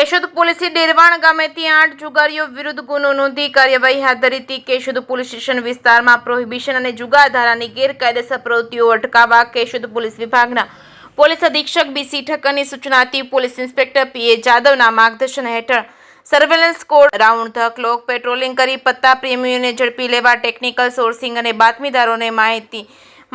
કેશોદ પોલીસે ડેરવાણ ગામેથી 8 જુગારીઓ વિરુદ્ધ ગુનો નોંધી કાર્યવાહી હાથ ધરી હતી। કેશોદ પોલીસ સ્ટેશન વિસ્તારમાં પ્રોહિબિશન અને જુગાર ધારાની ગેરકાયદેસર પ્રવૃત્તિઓ અટકાવવા કેશોદ પોલીસ વિભાગના પોલીસ અધિક્ષક બીસી ઠક્કરની સૂચનાથી પોલીસ ઇન્સ્પેક્ટર પીએ જાદવના માર્ગદર્શન હેઠળ surveillance squad round the clock patrolling કરી પત્તા પ્રેમીઓને ઝડપી લેવા ટેકનિકલ સોર્સિંગ અને બાતમીદારોને માહિતી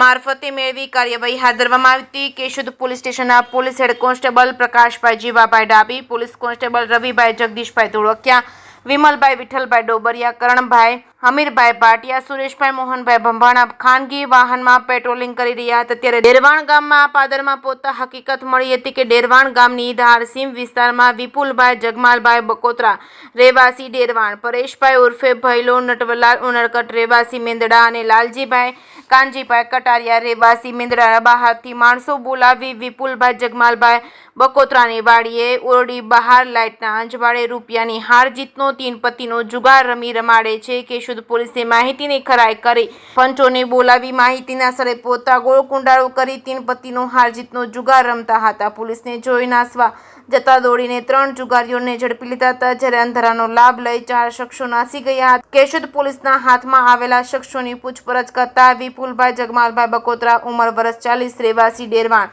મારફતે મેળવી કાર્યવાહી હાથ ધરવામાં આવી હતી। કેશોદ પોલીસ સ્ટેશનના police head constable Prakashbhai Jivabhai ડાબી, પોલીસ કોન્સ્ટેબલ રવિભાઈ જગદીશભાઈ ધોળકિયા, વિમલભાઈ વિઠ્ઠલભાઈ ડોબરિયા, કરણભાઈ હમીરભાઈ ભાટિયા, સુરેશભાઈ મોહનભાઈ ભંભાણા ખાનગી વાહનમાં પેટ્રોલિંગ કરી રહ્યા હતા ત્યારે ડેરવાણ ગામમાં પાદરમાં પોતા હકીકત મળી હતી કે ડેરવાણ ગામની ધારસીમ વિસ્તારમાં વિપુલભાઈ જગમાલભાઈ બકોત્રા રહેવાસી ડેરવાણ, પરેશભાઈ ઉર્ફે ભૈલો નટવરલાલ ઉનડકટ રહેવાસી મેંદડા અને લાલજીભાઈ કાનજીભાઈ કટારિયા રહેવાસી મેંદડા બહારથી માણસો બોલાવી વિપુલભાઈ જગમાલભાઈ બકોત્રાની વાડીએ ઓરડી બહાર લાઇટના અંજવાળે રૂપિયાની હાર જીતનો 3 પત્તીનો જુગાર રમી રમાડે છે। કેશોદ પોલીસે માહિતીની ખરાઈ કરી પંચોને બોલાવી માહિતીના સ્થળે પોતા ગોળ કુંડાળો કરી 3 પત્તીનો હાર જીતનો જુગાર રમતા હતા। પોલીસને જોઈ નાસવા જતા દોડીને 3 જુગારીઓને ઝડપી લીધા હતા જ્યારે અંધારાનો લાભ લઈ 4 શખ્સો નાસી ગયા હતા। કેશોદ પોલીસના હાથમાં આવેલા શખ્સોની પૂછપરછ કરતા વિપુલભાઈ જગમાલભાઈ બકોત્રા ઉંમર વર્ષ 40 રહેવાસી ડેરવાણ,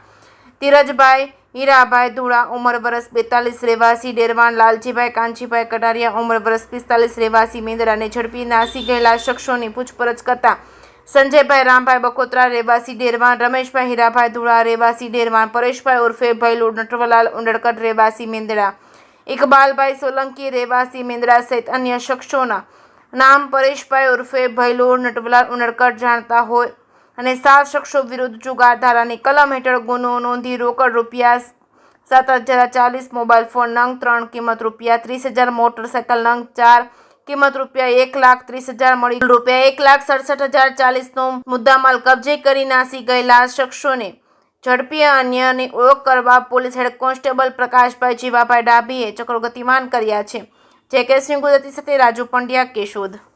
ધીરજભાઈ હીરાભાઈ ધુળા ઉંમર વર્ષ 42 રહેવાસી ડેરવાણ, લાલજીભાઈ કાનજીભાઈ કટારિયા ઉંમર વર્ષ 45 રહેવાસી મેંદડાને ઝડપી નાસી ગયેલા શખ્સોની પૂછપરછ કરતા સંજયભાઈ રામભાઈ બકોત્રા રહેવાસી ડેરવાણ, રમેશભાઈ હીરાભાઈ ધુળા રહેવાસી ડેરવાણ, પરેશભાઈ ઉર્ફે ભૈલો નટવરલાલ ઉંડડકટ રહેવાસી મેંદડા, ઇકબાલભાઈ સોલંકી રહેવાસી મેંદડા સહિત અન્ય શખ્સોના નામ પરેશભાઈ ઉર્ફે ભૈલો નટવરલાલ ઉંડડકટ જાણતા હોય અને 7 શખ્સો વિરુદ્ધ જુગાર ધારાની કલમ હેઠળ ગુનો નોંધી રોકડ રૂપિયા 7,040, મોબાઈલ ફોન નંગ 3 કિંમત રૂપિયા 30,000, મોટરસાયકલ નંગ 4 કિંમત રૂપિયા 1,30,000 મળી રૂપિયા 1,67,040નો મુદ્દામાલ કબજે કરી નાસી ગયેલા શખ્સોને ઝડપી અન્યની ઓળખ કરવા police head constable Prakashbhai Jivabhai ડાબીએ ચક્રો ગતિમાન કર્યા છે। જે કે સિંહ ગુજરાતી સાથે રાજુ પંડ્યા, કેશોદ।